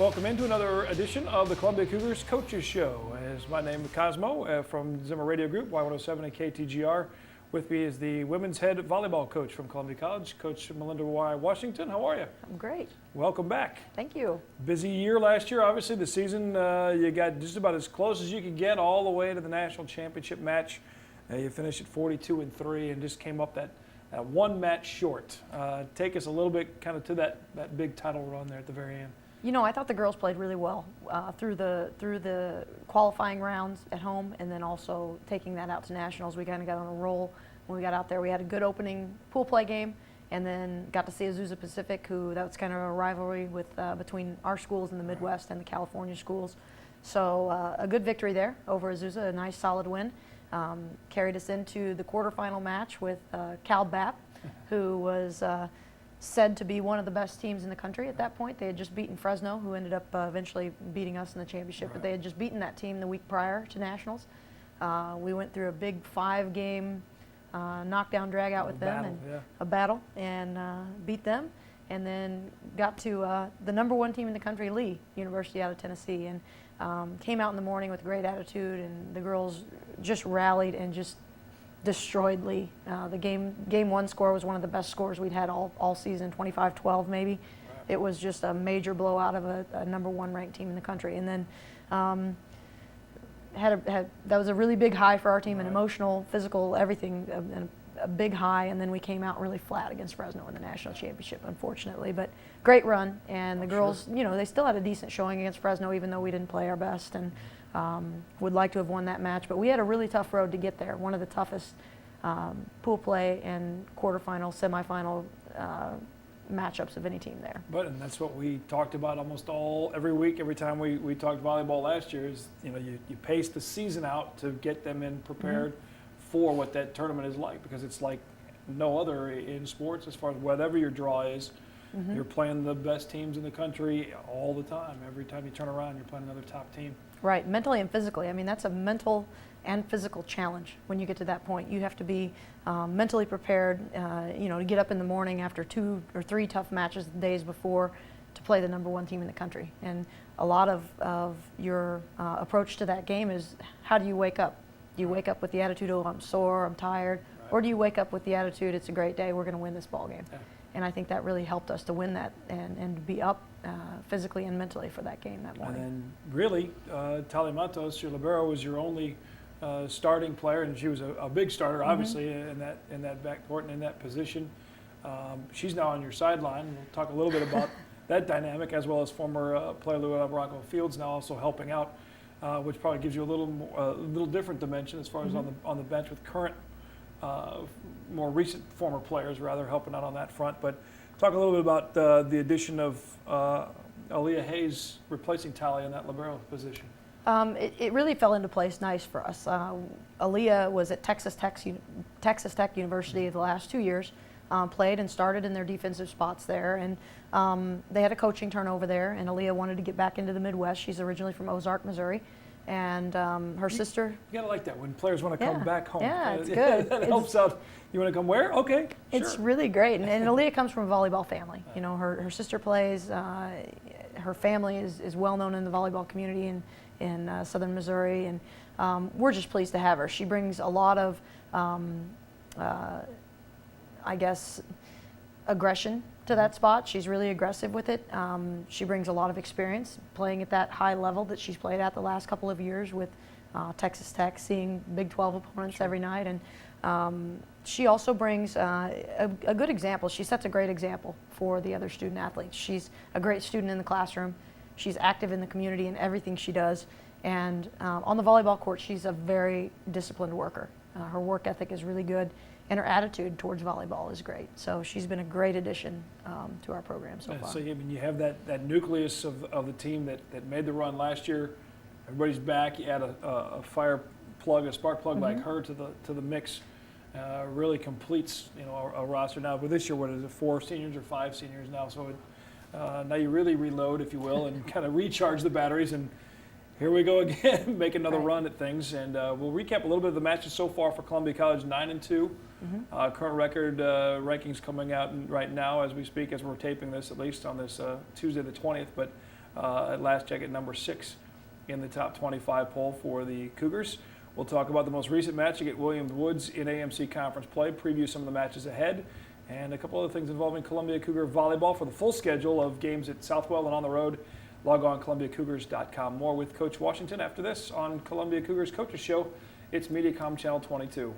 Welcome into another edition of the Columbia Cougars Coaches Show. As my name is Cosmo from Zimmer Radio Group, Y107 and KTGR. With me is the women's head volleyball coach from Columbia College, Coach Melinda Y. Washington. How are you? I'm great. Welcome back. Thank you. Busy year last year, obviously. The season, you got just about as close as you could get all the way to the national championship match. You finished at 42-3 and just came up that one match short. Take us a little bit kind of to that big title run there at the very end. You know, I thought the girls played really well through the qualifying rounds at home, and then also taking that out to nationals. We kind of got on a roll when we got out there. We had a good opening pool play game, and then got to see Azusa Pacific, that was kind of a rivalry with between our schools in the Midwest and the California schools. So a good victory there over Azusa, a nice solid win. Carried us into the quarterfinal match with Cal Bap, who was said to be one of the best teams in the country at that point. They had just beaten Fresno, who ended up eventually beating us in the championship, but they had just beaten that team the week prior to nationals. We went through a big 5-game knockdown drag out with them, and a battle, and beat them, and then got to the #1 team in the country, Lee University out of Tennessee, and came out in the morning with great attitude, and the girls just rallied and just destroyed Lee. The game one score was one of the best scores we'd had all season, 25-12 maybe. Right. It was just a major blowout of a #1 ranked team in the country. And then that was a really big high for our team, an emotional, physical, everything, a big high. And then we came out really flat against Fresno in the national championship, unfortunately. But great run, and the girls, you know, they still had a decent showing against Fresno, even though we didn't play our best. And would like to have won that match, but we had a really tough road to get there. One of the toughest pool play and quarterfinal, semifinal matchups of any team there. And that's what we talked about almost every week, every time we talked volleyball last year is, you know, you pace the season out to get them in prepared for what that tournament is like, because it's like no other in sports as far as whatever your draw is. You're playing the best teams in the country all the time. Every time you turn around, you're playing another top team. Right, mentally and physically. I mean, that's a mental and physical challenge when you get to that point. You have to be mentally prepared, you know, to get up in the morning after 2 or 3 tough matches the days before to play the #1 team in the country. And a lot of your approach to that game is, how do you wake up? Do you wake up with the attitude, oh, I'm sore, I'm tired, or do you wake up with the attitude, it's a great day, we're going to win this ball game? And I think that really helped us to win that and be up physically and mentally for that game that morning. And then really, Talia Matos, your libero, was your only starting player, and she was a big starter, obviously, in that backcourt and in that position. She's now on your sideline. We'll talk a little bit about that dynamic, as well as former player Lou Alvarado Fields now also helping out, which probably gives you a little different dimension as far as on the bench with current more recent former players rather helping out on that front. But talk a little bit about the addition of Aaliyah Hayes replacing Talia in that libero position. It really fell into place nice for us. Aaliyah was at Texas Tech University the last 2 years, played and started in their defensive spots there, and they had a coaching turnover there, and Aaliyah wanted to get back into the Midwest. She's originally from Ozark, Missouri. And her sister. You gotta like that when players want to come back home. Yeah, it's good. That helps out. You want to come where? Okay, sure. It's really great. And Aaliyah comes from a volleyball family. You know, her sister plays. Her family is well known in the volleyball community in southern Missouri, and we're just pleased to have her. She brings a lot of, I guess, aggression to that spot. She's really aggressive with it. She brings a lot of experience playing at that high level that she's played at the last couple of years with Texas Tech, seeing Big 12 opponents every night. And she also brings a good example. She sets a great example for the other student athletes. She's a great student in the classroom. She's active in the community in everything she does. And on the volleyball court, she's a very disciplined worker. Her work ethic is really good, and her attitude towards volleyball is great. So she's been a great addition to our program so far. So you have that nucleus of the team that made the run last year. Everybody's back. You add a spark plug like her to the mix. Really completes a roster now. But this year, what is it? 4 seniors or 5 seniors now? So now you really reload, if you will, and kind of recharge the batteries. And here we go again, make another run at things. And we'll recap a little bit of the matches so far for Columbia College. 9-2. Current record rankings coming out right now as we speak, as we're taping this, at least on this Tuesday the 20th. But at last check at number 6 in the top 25 poll for the Cougars. We'll talk about the most recent match at Williams Woods in AMC Conference play, preview some of the matches ahead, and a couple other things involving Columbia Cougar volleyball. For the full schedule of games at Southwell and on the road, log on ColumbiaCougars.com. More with Coach Washington after this on Columbia Cougars Coaches Show. It's MediaCom Channel 22.